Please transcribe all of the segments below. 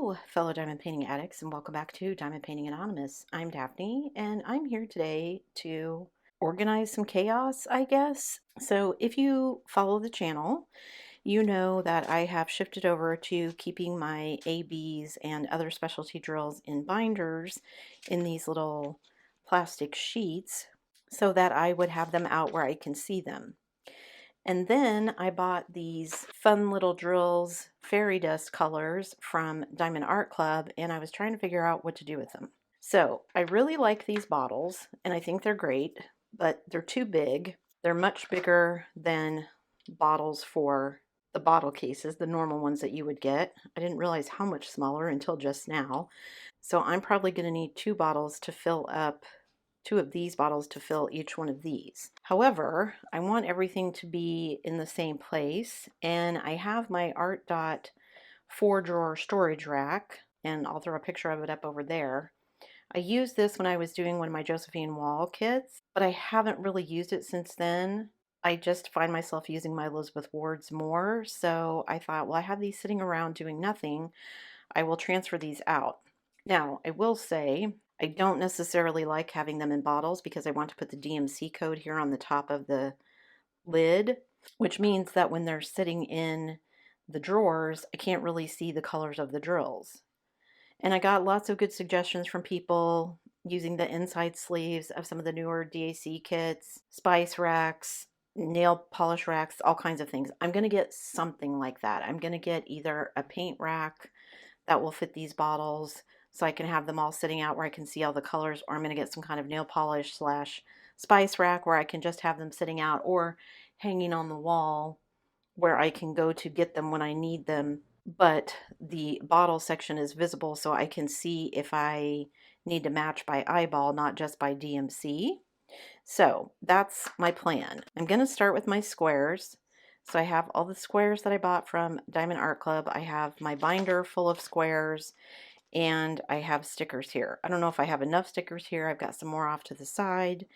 Hello, fellow diamond painting addicts, and welcome back to Diamond Painting Anonymous. I'm Daphne, and I'm here today to organize some chaos, I guess. So, if you follow the channel, you know that I have shifted over to keeping my ABs and other specialty drills in binders in these little plastic sheets so that I would have them out where I can see them. And then I bought these fun little drills, fairy dust colors from Diamond Art Club, and I was trying to figure out what to do with them. So I really like these bottles, and I think they're great, but they're too big. They're much bigger than bottles for the bottle cases, the normal ones that you would get. I didn't realize how much smaller until just now. So I'm probably going to need two of these bottles to fill each one of these. However, I want everything to be in the same place, and I have my Art Dot 4-drawer storage rack, and I'll throw a picture of it up over there. I used this when I was doing one of my Josephine Wall kits, but I haven't really used it since then. I just find myself using my Elizabeth Wards more, so I thought, well, I have these sitting around doing nothing. I will transfer these out. Now, I will say I don't necessarily like having them in bottles because I want to put the DMC code here on the top of the lid, which means that when they're sitting in the drawers, I can't really see the colors of the drills. And I got lots of good suggestions from people using the inside sleeves of some of the newer DAC kits, spice racks, nail polish racks, all kinds of things. I'm going to get something like that. I'm going to get either a paint rack that will fit these bottles so I can have them all sitting out where I can see all the colors, or I'm going to get some kind of nail polish slash spice rack where I can just have them sitting out or hanging on the wall where I can go to get them when I need them, but the bottle section is visible so I can see if I need to match by eyeball, not just by DMC. So that's my plan. I'm going to start with my squares. So I have all the squares that I bought from Diamond Art Club. I have my binder full of squares, and I have stickers here. I don't know if I have enough stickers here. I've got some more off to the side,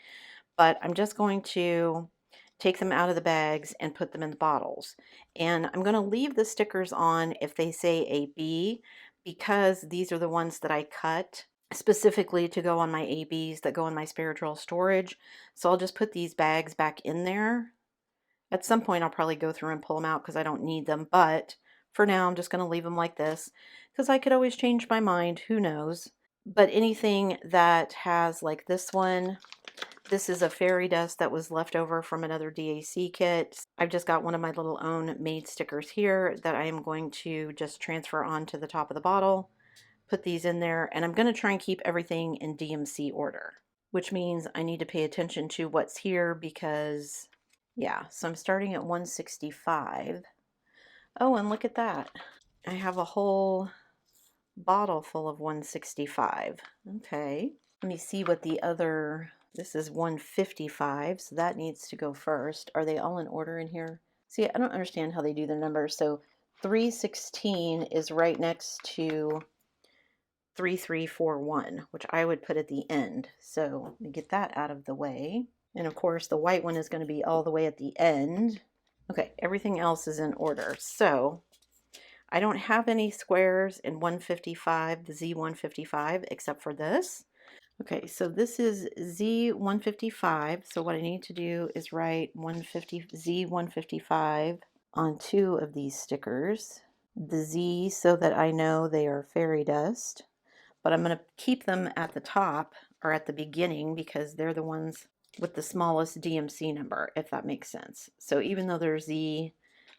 but I'm just going to take them out of the bags and put them in the bottles. And I'm going to leave the stickers on if they say AB, because these are the ones that I cut specifically to go on my ABs that go in my spiritual storage. So I'll just put these bags back in there. At some point I'll probably go through and pull them out because I don't need them, but for now I'm just going to leave them like this because I could always change my mind, who knows. But anything that has, like this one, this is a fairy dust that was left over from another DAC kit. I've just got one of my little own made stickers here that I am going to just transfer onto the top of the bottle, put these in there, and I'm going to try and keep everything in DMC order, which means I need to pay attention to what's here because, yeah, so I'm starting at 165. Oh, and look at that. I have a whole bottle full of 165. Okay, let me see what the other, this is 155, so that needs to go first. Are they all in order in here? See, I don't understand how they do their numbers. So 316 is right next to 3341, which I would put at the end. So let me get that out of the way. And of course, the white one is going to be all the way at the end. Okay, everything else is in order. So I don't have any squares in 155, the Z155, except for this. Okay, so this is Z155. So what I need to do is write Z155 on two of these stickers. The Z so that I know they are fairy dust. But I'm going to keep them at the top or at the beginning because they're the ones with the smallest DMC number, if that makes sense. So even though they're Z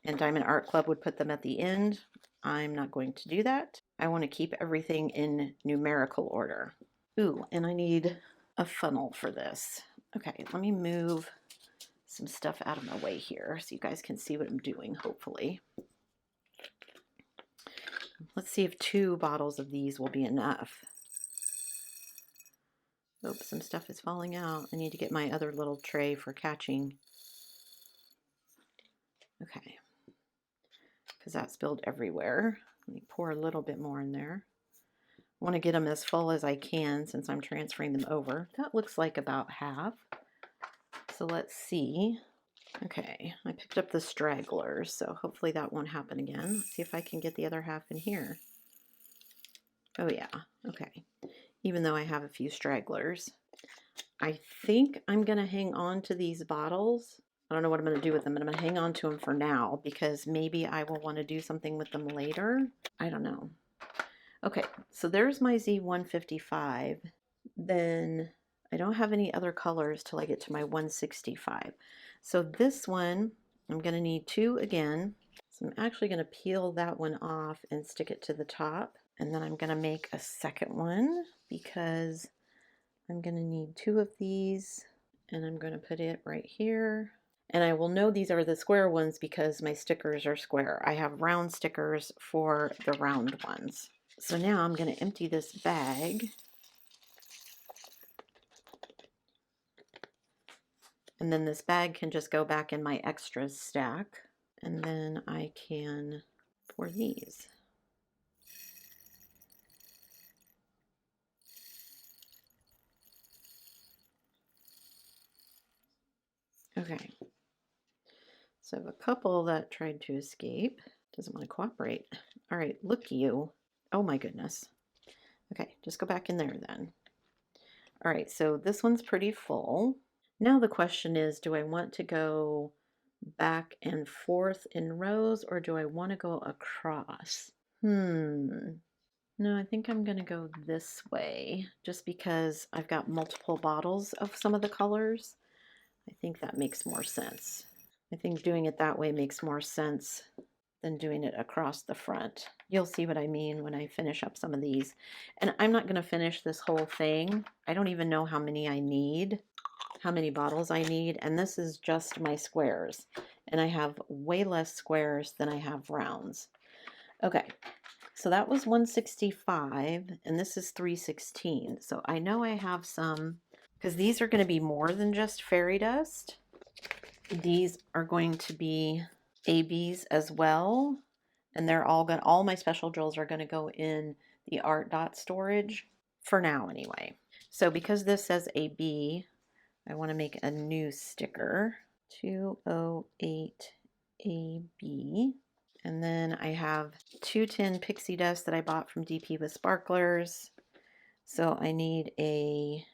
and Diamond Art Club would put them at the end, I'm not going to do that. I want to keep everything in numerical order. Ooh, and I need a funnel for this. Okay, let me move some stuff out of my way here so you guys can see what I'm doing, hopefully. Let's see if 2 bottles of these will be enough. Oops, some stuff is falling out. I need to get my other little tray for catching. Okay, because that spilled everywhere. Let me pour a little bit more in there. I want to get them as full as I can since I'm transferring them over. That looks like about half. So let's see. Okay, I picked up the stragglers, so hopefully that won't happen again. Let's see if I can get the other half in here. Oh yeah, okay. Even though I have a few stragglers. I think I'm gonna hang on to these bottles. I don't know what I'm gonna do with them, but I'm gonna hang on to them for now because maybe I will want to do something with them later. I don't know. Okay, so there's my Z155. Then I don't have any other colors till I get to my 165. So this one, I'm going to need two again. So I'm actually going to peel that one off and stick it to the top. And then I'm going to make a second one because I'm going to need two of these. And I'm going to put it right here. And I will know these are the square ones because my stickers are square. I have round stickers for the round ones. So now I'm going to empty this bag. And then this bag can just go back in my extras stack. And then I can pour these. Okay. So I have a couple that tried to escape. Doesn't want to cooperate. All right, look you. Oh my goodness. Okay, just go back in there then. All right, so this one's pretty full. Now the question is, do I want to go back and forth in rows or do I want to go across? No, I think I'm going to go this way just because I've got multiple bottles of some of the colors. I think that makes more sense. I think doing it that way makes more sense than doing it across the front. You'll see what I mean when I finish up some of these. And I'm not going to finish this whole thing. I don't even know how many I need, how many bottles I need. And this is just my squares. And I have way less squares than I have rounds. Okay. So that was 165 and this is 316. So I know I have some, because these are going to be more than just fairy dust. These are going to be ABs as well. And they're all my special drills are going to go in the art dot storage for now anyway. So because this says AB, I want to make a new sticker, 208 AB. And then I have 210 pixie dust that I bought from DP with Sparklers. So I need a,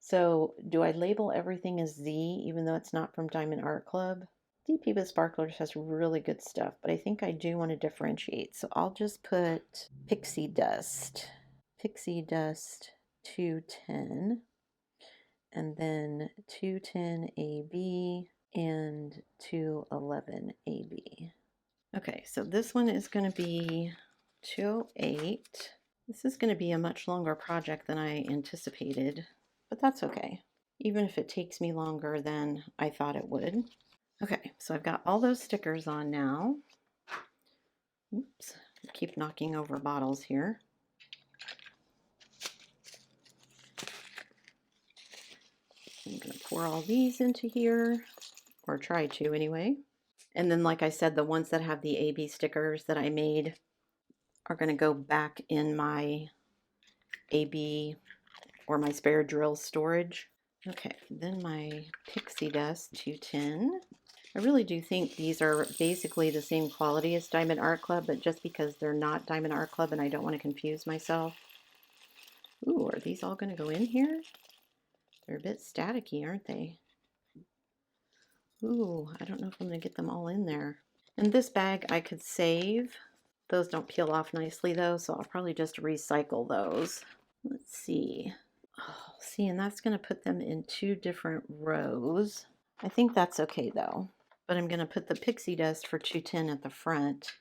so do I label everything as Z even though it's not from Diamond Art Club? DP with Sparklers has really good stuff, but I think I do want to differentiate. So I'll just put pixie dust 210, and then 210 AB and 211 AB. Okay, so this one is going to be 208. This is going to be a much longer project than I anticipated, but that's okay. Even if it takes me longer than I thought it would. Okay, so I've got all those stickers on now. Oops, I keep knocking over bottles here. I'm going to pour all these into here, or try to anyway. And then, like I said, the ones that have the AB stickers that I made are going to go back in my AB or my spare drill storage. Okay, then my pixie dust 210. I really do think these are basically the same quality as Diamond Art Club, but just because they're not Diamond Art Club and I don't want to confuse myself. Ooh, are these all going to go in here? They're a bit staticky, aren't they? Ooh, I don't know if I'm going to get them all in there. And this bag I could save. Those don't peel off nicely though, so I'll probably just recycle those. Let's see. Oh, see, and that's going to put them in two different rows. I think that's okay though. But I'm going to put the pixie dust for 210 at the front,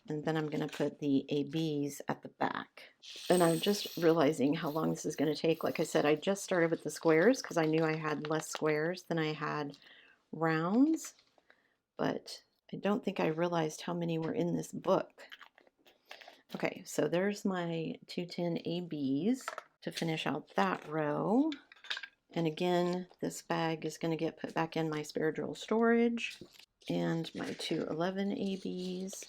and then I'm going to put the ABs at the back. And I'm just realizing how long this is going to take. Like I said, I just started with the squares because I knew I had less squares than I had rounds, but I don't think I realized how many were in this book. Okay, so there's my 210 ABs to finish out that row. And again, this bag is going to get put back in my spare drill storage. And my 211 ABs.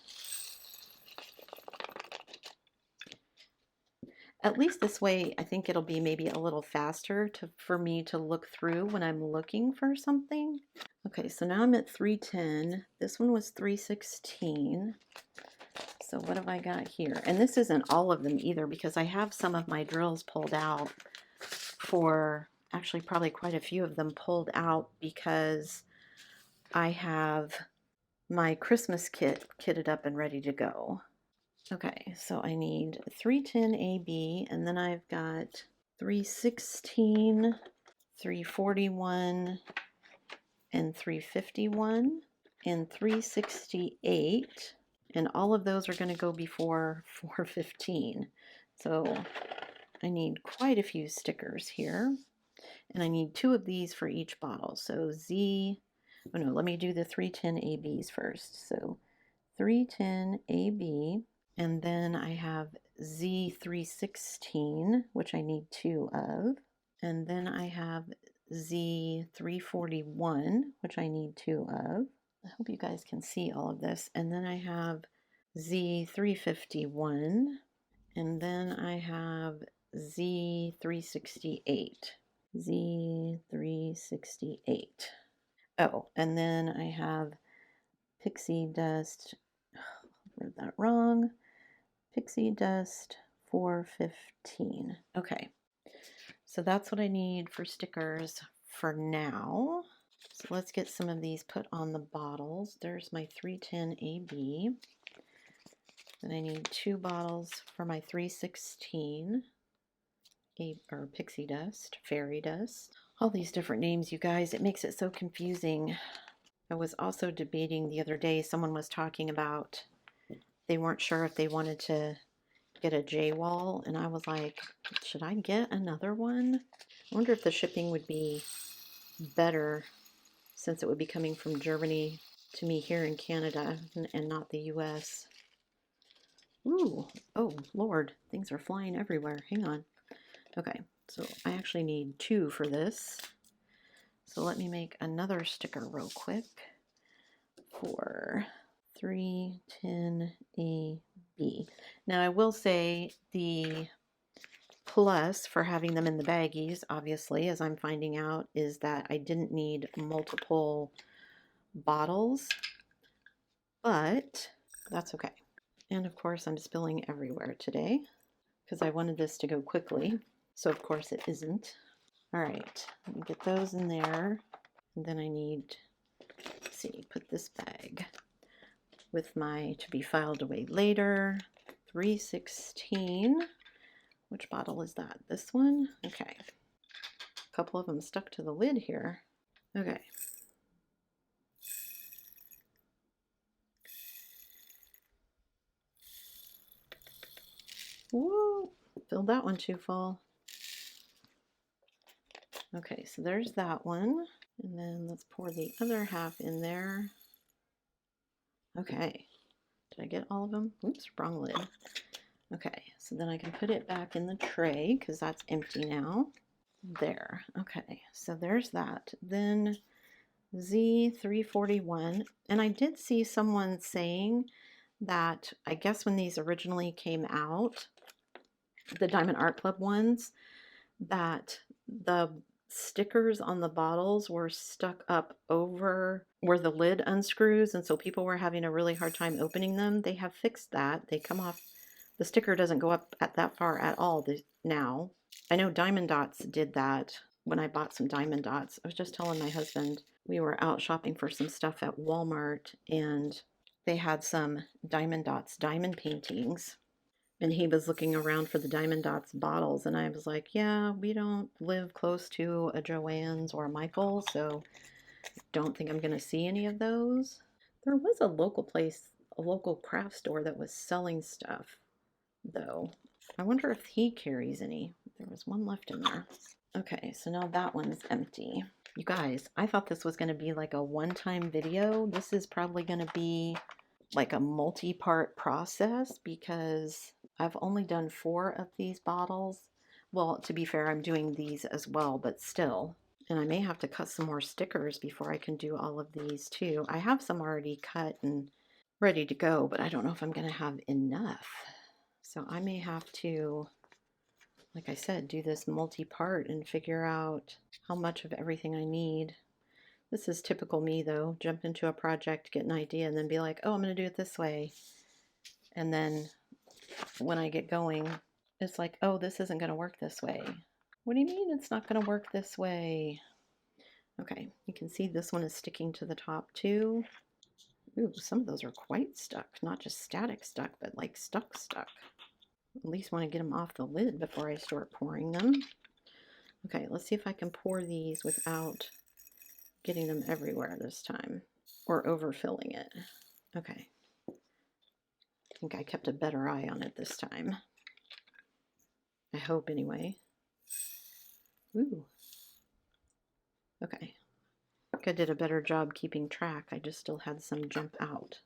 At least this way, I think it'll be maybe a little faster for me to look through when I'm looking for something. Okay, so now I'm at 310. This one was 316. So what have I got here? And this isn't all of them either, because I have some of my drills pulled out for, actually probably quite a few of them pulled out because I have my Christmas kit kitted up and ready to go. Okay, so I need 310 AB, and then I've got 316, 341, and 351, and 368. And all of those are going to go before 415. So I need quite a few stickers here. And I need 2 of these for each bottle. So oh no, let me do the 310 ABs first. So 310 AB. And then I have Z316, which I need 2 of. And then I have Z341, which I need 2 of. I hope you guys can see all of this. And then I have Z351, and then I have Z368. Z368. Oh, and then I have pixie dust. I wrote that wrong. Pixie dust 415. Okay, so that's what I need for stickers for now. So let's get some of these put on the bottles. There's my 310 AB. Then I need 2 bottles for my 316 or pixie dust, fairy dust. All these different names, you guys, it makes it so confusing. I was also debating the other day, someone was talking about they weren't sure if they wanted to get a J wall, and I was like, should I get another one? I wonder if the shipping would be better since it would be coming from Germany to me here in Canada and not the US. Ooh, oh Lord, things are flying everywhere. Hang on. Okay, so I actually need 2 for this. So let me make another sticker real quick for 310AB. Now I will say the plus for having them in the baggies, obviously, as I'm finding out, is that I didn't need multiple bottles, but that's okay. And of course I'm spilling everywhere today because I wanted this to go quickly. So of course it isn't. All right, let me get those in there. And then I need, let's see, put this bag with my to be filed away later. 316. Which bottle is that? This one? Okay. A couple of them stuck to the lid here. Okay. Whoa, filled that one too full. Okay, so there's that one. And then let's pour the other half in there. Okay. Did I get all of them? Oops, wrong lid. Okay, so then I can put it back in the tray because that's empty now. There. Okay, so there's that. Then Z341. And I did see someone saying that I guess when these originally came out, the Diamond Art Club ones, that the stickers on the bottles were stuck up over where the lid unscrews, and so people were having a really hard time opening them. They have fixed that. They come off, the sticker doesn't go up at that far at all now. I know Diamond Dots did that when I bought some Diamond Dots. I was just telling my husband, we were out shopping for some stuff at Walmart, and they had some Diamond Dots diamond paintings. And he was looking around for the Diamond Dots bottles, and I was like, yeah, we don't live close to a Joann's or a Michael's, so don't think I'm going to see any of those. There was a local place, a local craft store that was selling stuff, though. I wonder if he carries any. There was one left in there. Okay, so now that one's empty. You guys, I thought this was going to be like a one-time video. This is probably going to be like a multi-part process because I've only done 4 of these bottles. Well, to be fair, I'm doing these as well, but still. And I may have to cut some more stickers before I can do all of these too. I have some already cut and ready to go, but I don't know if I'm going to have enough. So I may have to, like I said, do this multi-part and figure out how much of everything I need. This is typical me though, jump into a project, get an idea, and then be like, oh, I'm going to do it this way. And then when I get going, it's like, oh, this isn't going to work this way. What do you mean it's not going to work this way? Okay, you can see this one is sticking to the top too. Ooh, some of those are quite stuck, not just static stuck, but like stuck. At least want to get them off the lid before I start pouring them. Okay, let's see if I can pour these without getting them everywhere this time, or overfilling it. Okay, I think I kept a better eye on it this time. I hope anyway. Ooh. Okay. I think I did a better job keeping track. I just still had some jump out.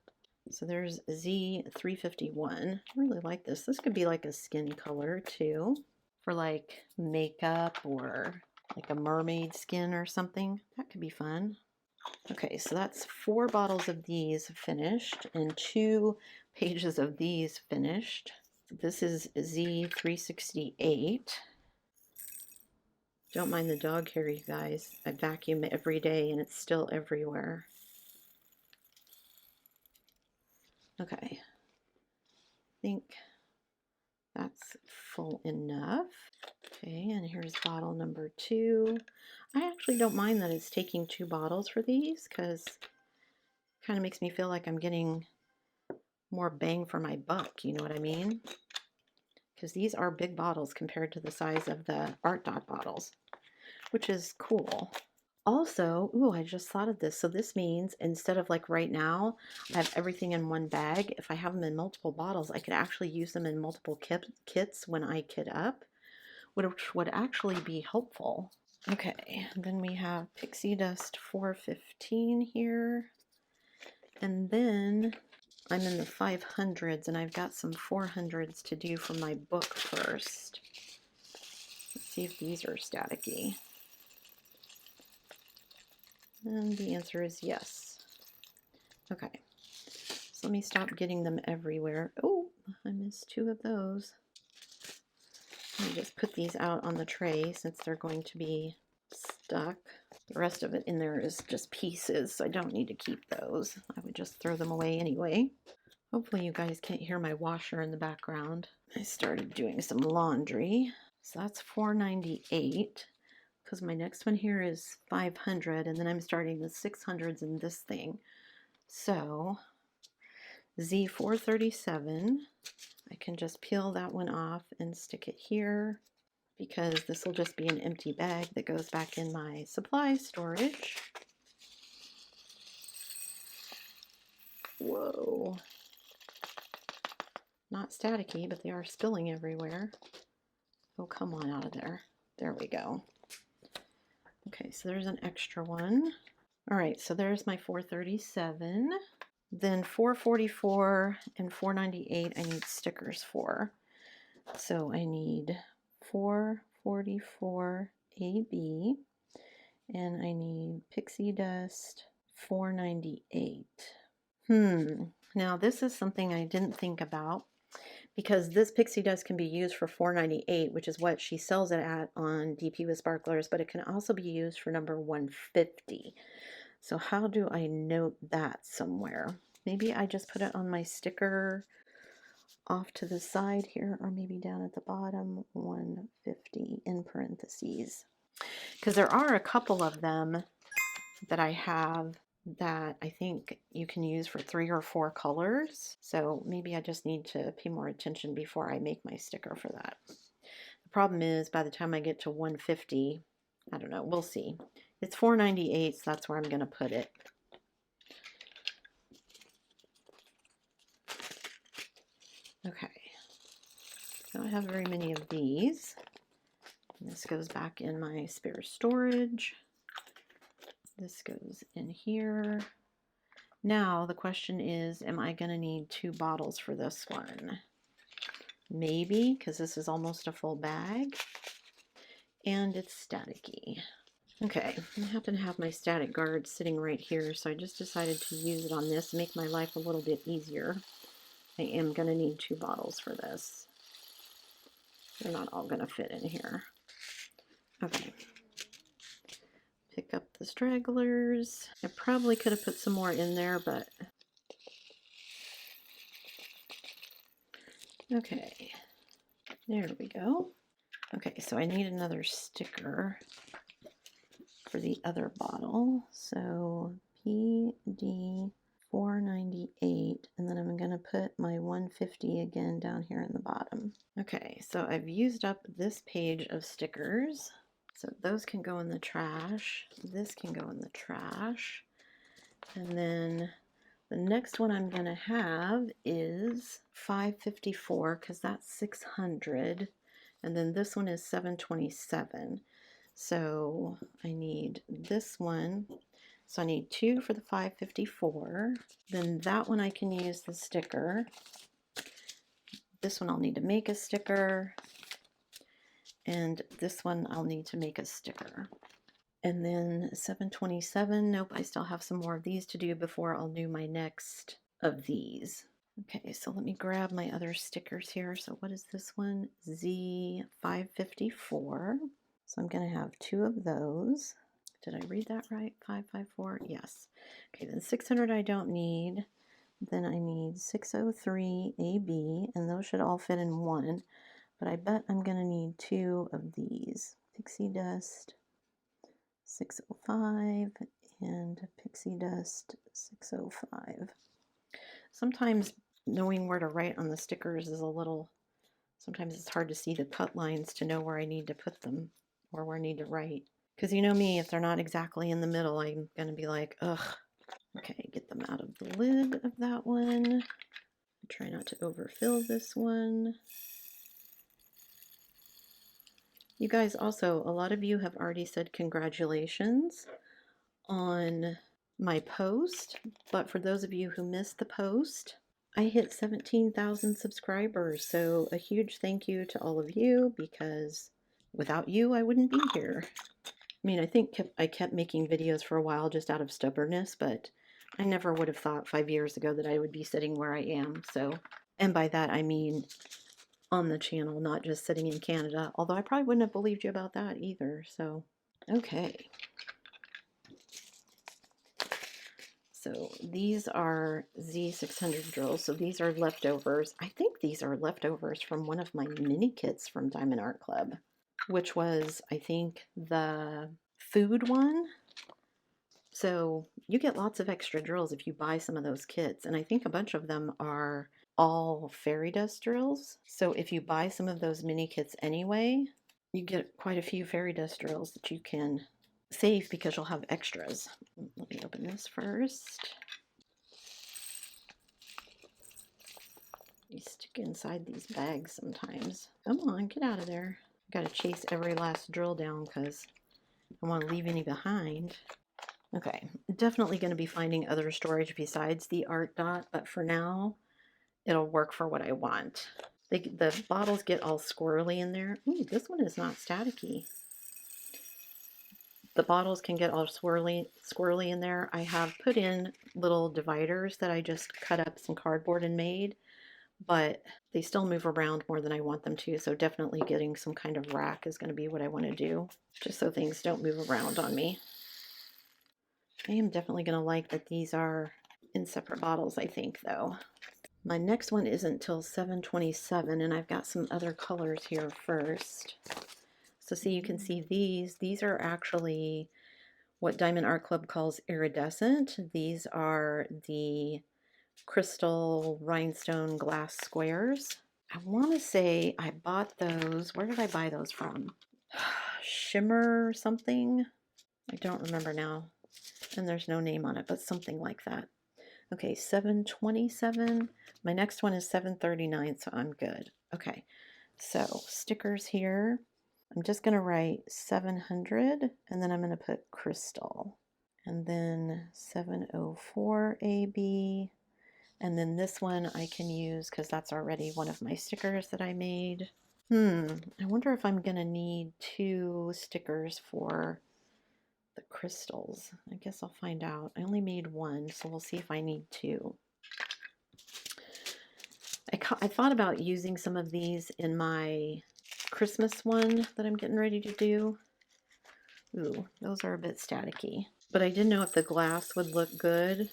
So there's Z351. I really like this. This could be like a skin color too, for like makeup or like a mermaid skin or something. That could be fun. Okay, so that's 4 bottles of these finished and 2 pages of these finished. This is Z368. Don't mind the dog hair, you guys. I vacuum every day and it's still everywhere. Okay, I think that's full enough. Okay, and here's bottle number 2. I actually don't mind that it's taking 2 bottles for these because it kind of makes me feel like I'm getting more bang for my buck, you know what I mean? Because these are big bottles compared to the size of the Art Dot bottles, which is cool. Also, ooh, I just thought of this. So this means instead of like right now, I have everything in one bag. If I have them in multiple bottles, I could actually use them in multiple kits when I kit up, which would actually be helpful. Okay, and then we have Pixie Dust 415 here. And then I'm in the 500s and I've got some 400s to do for my book first. Let's see if these are staticky. And the answer is yes. Okay, so let me stop getting them everywhere. Oh, I missed 2 of those. Let me just put these out on the tray since they're going to be stuck. The rest of it in there is just pieces, so I don't need to keep those. I would just throw them away anyway. Hopefully you guys can't hear my washer in the background. I started doing some laundry. So that's $4.98 because my next one here is 500 and then I'm starting the 600s in this thing. So Z437, I can just peel that one off and stick it here because this will just be an empty bag that goes back in my supply storage. Whoa. Not staticky, but they are spilling everywhere. Oh, come on out of there. There we go. Okay, so there's an extra one. All right, so there's my 437. Then 444 and 498 I need stickers for. So I need 444 AB and I need Pixie Dust 498. Now this is something I didn't think about, because this pixie dust can be used for $4.98, which is what she sells it at on DP with Sparklers, but it can also be used for number 150. So how do I note that somewhere? Maybe I just put it on my sticker off to the side here, or maybe down at the bottom, 150 in parentheses. Because there are a couple of them that I have that I think you can use for 3 or 4 colors. So maybe I just need to pay more attention before I make my sticker for that. The problem is by the time I get to 150, I don't know, we'll see. It's $4.98, so that's where I'm going to put it. Okay, I don't have very many of these. This goes back in my spare storage. This goes in here. Now the question is, am I going to need 2 bottles for this one? Maybe, because this is almost a full bag. And it's staticky. Okay, I happen to have my static guard sitting right here, so I just decided to use it on this to make my life a little bit easier. I am going to need 2 bottles for this. They're not all going to fit in here. Okay. Pick up the stragglers. I probably could have put some more in there, but Okay, there we go. Okay, so I need another sticker for the other bottle. So PD 498, and then I'm going to put my 150 again down here in the bottom. Okay, so I've used up this page of stickers. So those can go in the trash. This can go in the trash. And then the next one I'm going to have is 554 because that's 600. And then this one is 727. So I need this one. So I need 2 for the 554. Then that one I can use the sticker. This one I'll need to make a sticker. And this one I'll need to make a sticker. And then 727, nope, I still have some more of these to do before I'll do my next of these. Okay, so let me grab my other stickers here. So what is this one? Z554. So I'm going to have 2 of those. Did I read that right? 554? Yes. Okay, then 600 I don't need. Then I need 603 AB, and those should all fit in one. But I bet I'm going to need 2 of these. Pixie dust 605 and pixie dust 605. Sometimes knowing where to write on the stickers is a little, sometimes it's hard to see the cut lines to know where I need to put them or where I need to write. Because you know me, if they're not exactly in the middle, I'm going to be like, ugh. Okay, get them out of the lid of that one. Try not to overfill this one. You guys also, a lot of you have already said congratulations on my post, but for those of you who missed the post, I hit 17,000 subscribers, so a huge thank you to all of you, because without you I wouldn't be here. I mean, I think I kept making videos for a while just out of stubbornness, but I never would have thought 5 years ago that I would be sitting where I am. So, and by that I mean on the channel, not just sitting in Canada, although I probably wouldn't have believed you about that either. So, okay. So these are Z600 drills. So these are leftovers. I think these are leftovers from one of my mini kits from Diamond Art Club, which was, I think, the food one. So you get lots of extra drills if you buy some of those kits. And I think a bunch of them are all fairy dust drills. So if you buy some of those mini kits anyway, you get quite a few fairy dust drills that you can save because you'll have extras. Let me open this first. You stick inside these bags sometimes. Come on, get out of there. I gotta chase every last drill down because I don't want to leave any behind. Okay, definitely going to be finding other storage besides the art dot, but for now, it'll work for what I want. The bottles get all squirrely in there. Ooh, this one is not staticky. The bottles can get all squirrely in there. I have put in little dividers that I just cut up some cardboard and made, but they still move around more than I want them to, so definitely getting some kind of rack is going to be what I want to do, just so things don't move around on me. I am definitely going to like that these are in separate bottles, I think, though. My next one isn't till 727, and I've got some other colors here first. So see, you can see these are actually what Diamond Art Club calls iridescent. These are the crystal rhinestone glass squares. I want to say I bought those. Where did I buy those from? Shimmer something? I don't remember now. And there's no name on it, but something like that. Okay, 727. My next one is 739, so I'm good. Okay, so stickers here. I'm just going to write 700, and then I'm going to put crystal. And then 704 AB. And then this one I can use because that's already one of my stickers that I made. I wonder if I'm going to need 2 stickers for the crystals. I guess I'll find out. I only made 1, so we'll see if I need 2. I thought about using some of these in my Christmas one that I'm getting ready to do. Ooh, those are a bit staticky. But I didn't know if the glass would look good.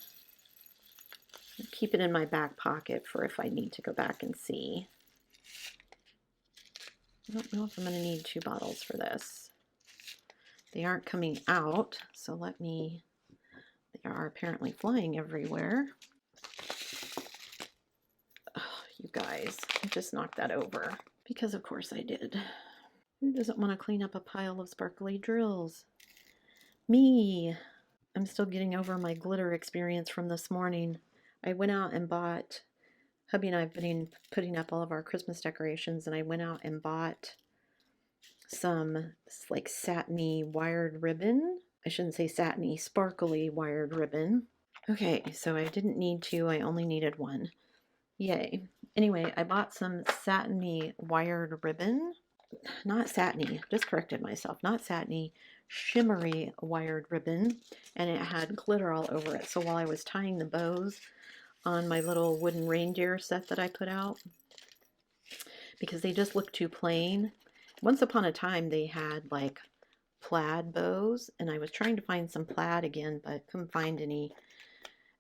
I'll keep it in my back pocket for if I need to go back and see. I don't know if I'm going to need 2 bottles for this. They aren't coming out, so they are apparently flying everywhere. Oh, you guys, I just knocked that over. Because of course I did. Who doesn't want to clean up a pile of sparkly drills? Me! I'm still getting over my glitter experience from this morning. I went out and bought, hubby and I have been putting up all of our Christmas decorations, and I went out and bought some like satiny wired ribbon. I shouldn't say satiny, sparkly wired ribbon. Okay, so I didn't need 2, I only needed 1. Yay. Anyway, I bought some satiny wired ribbon. Not satiny, just corrected myself. Not satiny, shimmery wired ribbon. And it had glitter all over it. So while I was tying the bows on my little wooden reindeer set that I put out, because they just look too plain. Once upon a time, they had like plaid bows, and I was trying to find some plaid again, but couldn't find any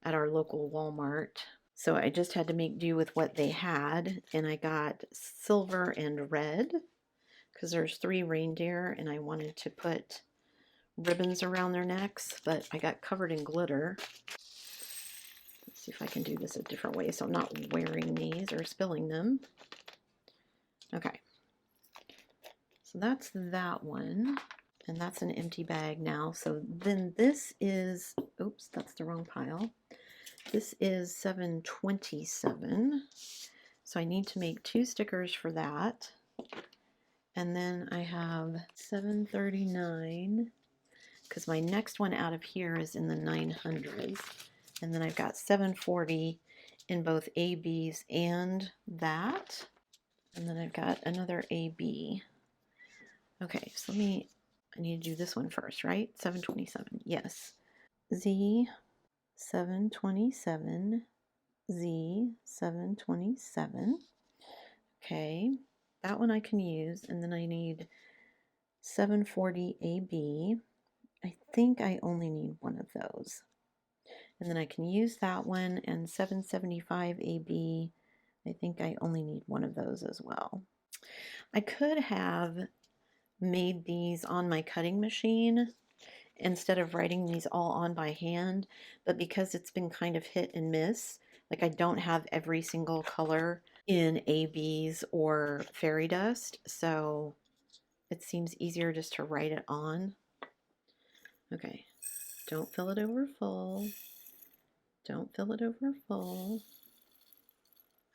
at our local Walmart. So I just had to make do with what they had, and I got silver and red because there's 3 reindeer, and I wanted to put ribbons around their necks, but I got covered in glitter. Let's see if I can do this a different way so I'm not wearing these or spilling them. Okay, so that's that one, and that's an empty bag now. So then this is, oops, that's the wrong pile. This is 727, so I need to make 2 stickers for that. And then I have 739, because my next one out of here is in the 900s. And then I've got 740 in both ABs and that. And then I've got another AB. Okay, so I need to do this one first, right? 727, yes. Z 727, Z 727. Okay, that one I can use, and then I need 740 AB. I think I only need 1 of those. And then I can use that one, and 775 AB. I think I only need 1 of those as well. I could have made these on my cutting machine instead of writing these all on by hand, but because it's been kind of hit and miss, like I don't have every single color in ABs or fairy dust, so it seems easier just to write it on. Okay, don't fill it over full. Don't fill it over full.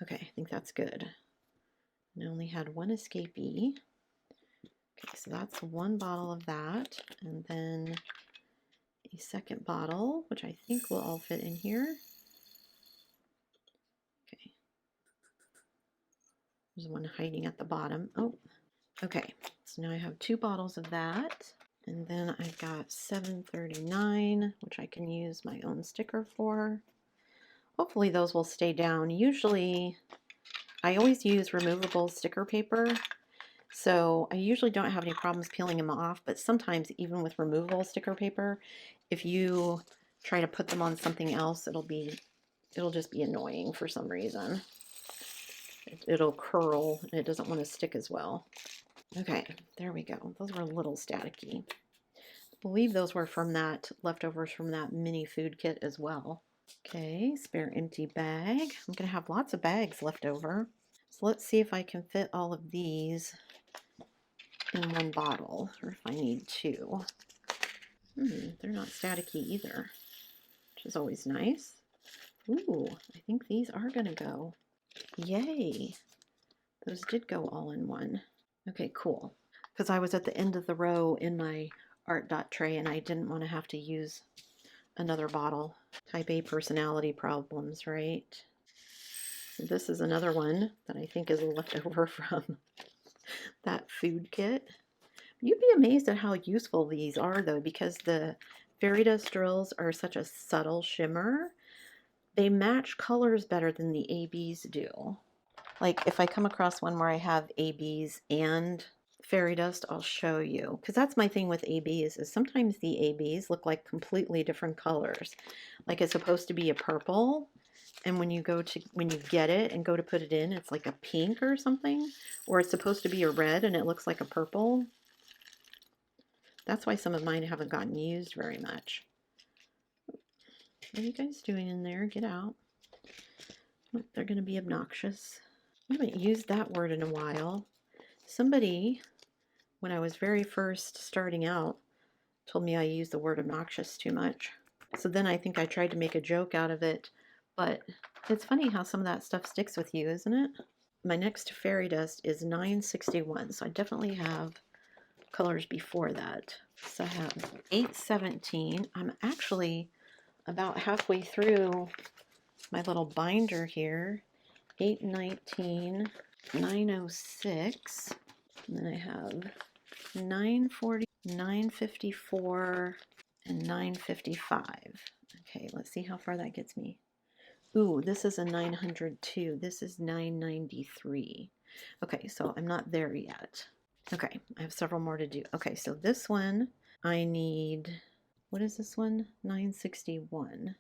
Okay, I think that's good. And I only had 1 escapee. Okay, so that's 1 bottle of that, and then a second bottle, which I think will all fit in here. Okay. There's one hiding at the bottom. Oh, okay. So now I have 2 bottles of that. And then I've got 739, which I can use my own sticker for. Hopefully those will stay down. Usually, I always use removable sticker paper, so I usually don't have any problems peeling them off, but sometimes even with removable sticker paper, if you try to put them on something else, it'll just be annoying for some reason. It'll curl and it doesn't want to stick as well. Okay, there we go. Those were a little staticky. I believe those were from that, leftovers from that mini food kit as well. Okay, spare empty bag. I'm going to have lots of bags left over. So let's see if I can fit all of these in 1 bottle, or if I need 2. They're not staticky either, which is always nice. Ooh, I think these are going to go. Yay! Those did go all in 1. Okay, cool. Because I was at the end of the row in my art dot tray and I didn't want to have to use another bottle. Type A personality problems, right? So this is another one that I think is left over from that food kit. You'd be amazed at how useful these are though, because the fairy dust drills are such a subtle shimmer. They match colors better than the ABs do. Like if I come across one where I have ABs and fairy dust, I'll show you. Because that's my thing with ABs, is sometimes the ABs look like completely different colors. Like it's supposed to be a purple, and when you get it and go to put it in, it's like a pink or something, or it's supposed to be a red and it looks like a purple. That's why some of mine haven't gotten used very much. What are you guys doing in there? Get out. They're going to be obnoxious. I haven't used that word in a while. Somebody, when I was very first starting out, told me I used the word obnoxious too much. So then I think I tried to make a joke out of it, but it's funny how some of that stuff sticks with you, isn't it? My next fairy dust is 961, so I definitely have colors before that. So I have 817. I'm actually about halfway through my little binder here. 819, 906, and then I have 940, 954, and 955. Okay, let's see how far that gets me. Ooh, this is a 902. This is 993. Okay, so I'm not there yet. Okay, I have several more to do. Okay, so this one, I need, what is this one? 961.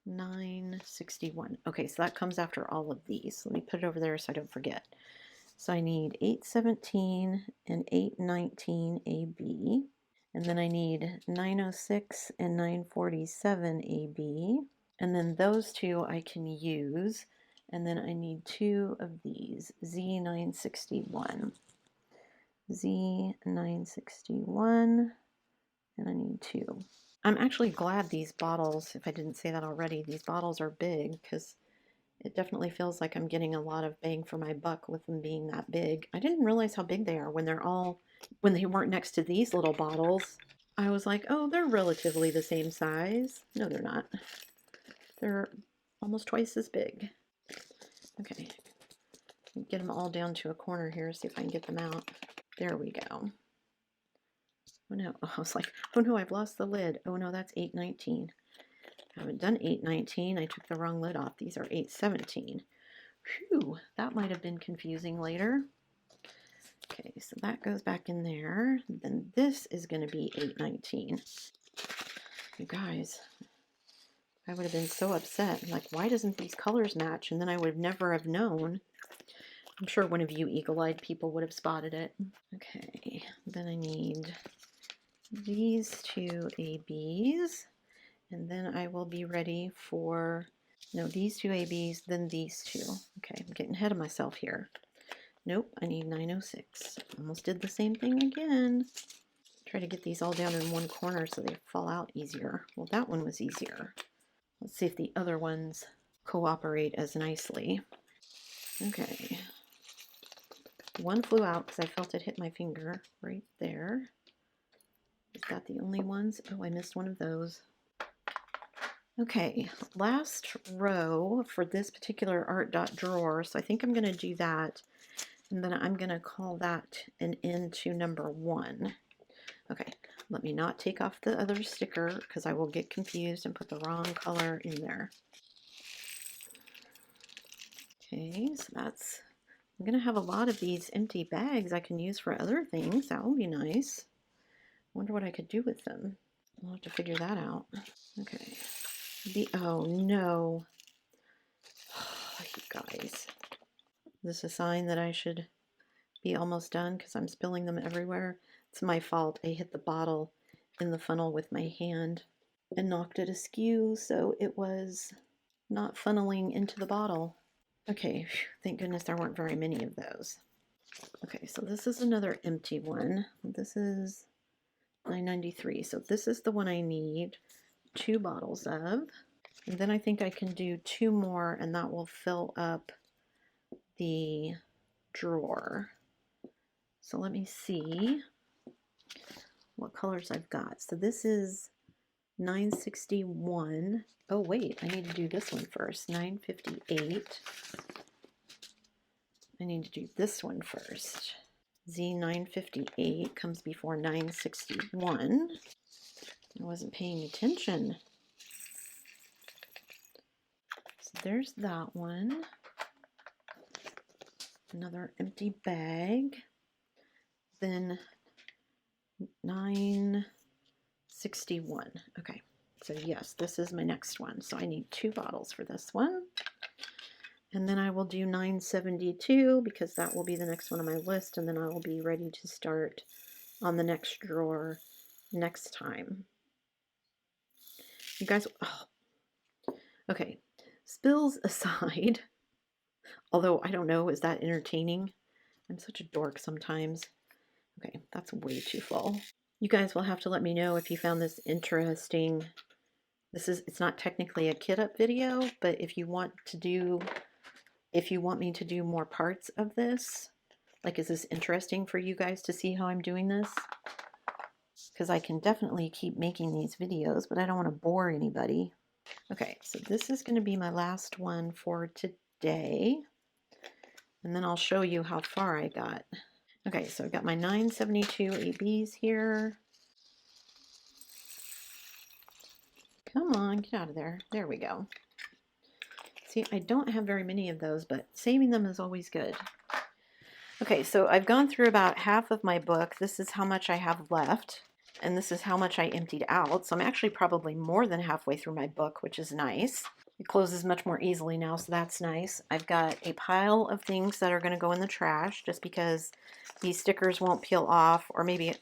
961. Okay, so that comes after all of these. Let me put it over there so I don't forget. So I need 817 and 819 AB. And then I need 906 and 947 AB. And then those two I can use. And then I need two of these, Z961. Z961, and I need two. I'm actually glad these bottles, if I didn't say that already, these bottles are big because it definitely feels like I'm getting a lot of bang for my buck with them being that big. I didn't realize how big they are when they weren't next to these little bottles. I was like, oh, they're relatively the same size. No, they're not. They're almost twice as big. Okay, get them all down to a corner here, see if I can get them out. There we go. Oh no, I was like, oh no, I've lost the lid. Oh no, that's 819. I haven't done 819. I took the wrong lid off. These are 817. Whew, that might have been confusing later. Okay, so that goes back in there. Then this is going to be 819. You guys, I would have been so upset. I'm like, why doesn't these colors match? And then I would never have known. I'm sure one of you eagle-eyed people would have spotted it. Okay, then I need these two ABs. And then I will be ready for, no, these two ABs, then these two. Okay, I'm getting ahead of myself here. Nope, I need 906. Almost did the same thing again. Try to get these all down in one corner so they fall out easier. Well, that one was easier. Let's see if the other ones cooperate as nicely. Okay. One flew out because I felt it hit my finger right there. Is that the only ones? Oh, I missed one of those. Okay, last row for this particular art dot drawer. So I think I'm going to do that, and then I'm going to call that an end to number 1. Okay, let me not take off the other sticker because I will get confused and put the wrong color in there. Okay, so that's, I'm going to have a lot of these empty bags I can use for other things. That will be nice. Wonder what I could do with them. I'll have to figure that out. Okay. Oh no. Oh, you guys. This is a sign that I should be almost done because I'm spilling them everywhere. It's my fault. I hit the bottle in the funnel with my hand and knocked it askew, so it was not funneling into the bottle. Okay, thank goodness there weren't very many of those. Okay, so this is another empty one. This is 993. So this is the one I need 2 bottles of. And then I think I can do 2 more and that will fill up the drawer. So let me see what colors I've got. So this is 961. Oh wait, I need to do this one first. 958. I need to do this one first. Z958 comes before 961. I wasn't paying attention. So there's that one. Another empty bag. Then 961. Okay. So yes, this is my next one. So I need 2 bottles for this one. And then I will do 972 because that will be the next one on my list, and then I will be ready to start on the next drawer next time. You guys, oh, okay, spills aside, although I don't know, is that entertaining? I'm such a dork sometimes. Okay, that's way too full. You guys will have to let me know if you found this interesting. It's not technically a kit up video, but if you want me to do more parts of this, like, is this interesting for you guys to see how I'm doing this? Because I can definitely keep making these videos, but I don't want to bore anybody. Okay, so this is going to be my last one for today, and then I'll show you how far I got. Okay, so I've got my 972 ABs here. Come on, get out of there. There we go. See, I don't have very many of those, but saving them is always good. Okay, so I've gone through about half of my book. This is how much I have left, and this is how much I emptied out. So I'm actually probably more than halfway through my book, which is nice. It closes much more easily now, so that's nice. I've got a pile of things that are going to go in the trash just because these stickers won't peel off, or maybe,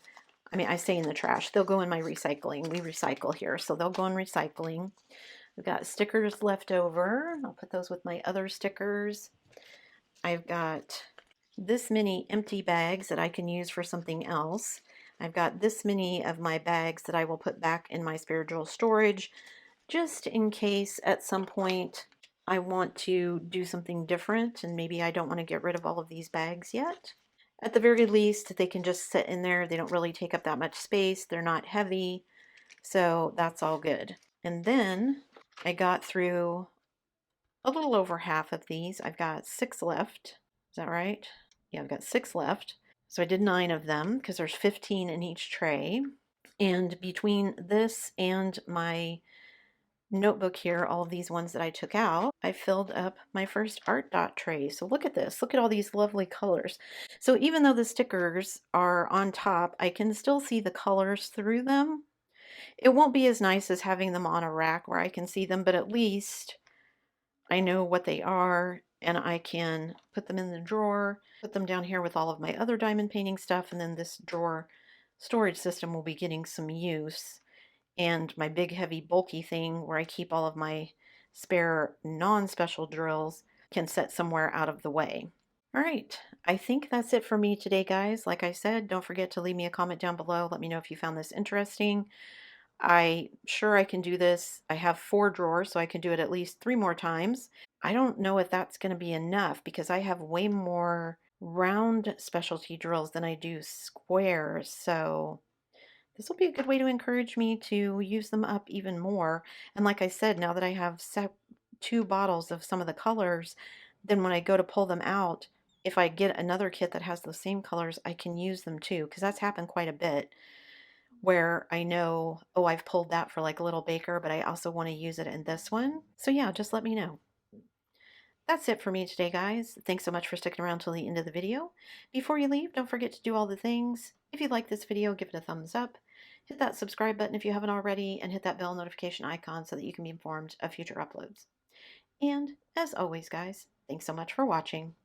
I mean, I say in the trash. They'll go in my recycling. We recycle here, so they'll go in recycling. I've got stickers left over. I'll put those with my other stickers. I've got this many empty bags that I can use for something else. I've got this many of my bags that I will put back in my spiritual storage, just in case at some point I want to do something different and maybe I don't want to get rid of all of these bags yet. At the very least, they can just sit in there. They don't really take up that much space. They're not heavy, so that's all good. And then I got through a little over half of these. I've got 6 left. Is that right? Yeah, I've got 6 left. So I did 9 of them because there's 15 in each tray. And between this and my notebook here, all of these ones that I took out, I filled up my first art dot tray. So look at this. Look at all these lovely colors. So even though the stickers are on top, I can still see the colors through them. It won't be as nice as having them on a rack where I can see them, but at least I know what they are, and I can put them in the drawer, put them down here with all of my other diamond painting stuff, and then this drawer storage system will be getting some use. And my big, heavy, bulky thing where I keep all of my spare non-special drills can set somewhere out of the way. All right, I think that's it for me today, guys. Like I said, don't forget to leave me a comment down below. Let me know if you found this interesting. I'm sure I can do this. I have 4 drawers, so I can do it at least 3 more times. I don't know if that's going to be enough because I have way more round specialty drills than I do squares. So this will be a good way to encourage me to use them up even more. And like I said, now that I have 2 bottles of some of the colors, then when I go to pull them out, if I get another kit that has the same colors, I can use them too, because that's happened quite a bit where I know, oh, I've pulled that for like Little Baker, but I also want to use it in this one. So yeah, just let me know. That's it for me today, guys. Thanks so much for sticking around till the end of the video. Before you leave, don't forget to do all the things. If you like this video, give it a thumbs up. Hit that subscribe button if you haven't already, and hit that bell notification icon so that you can be informed of future uploads. And as always, guys, thanks so much for watching.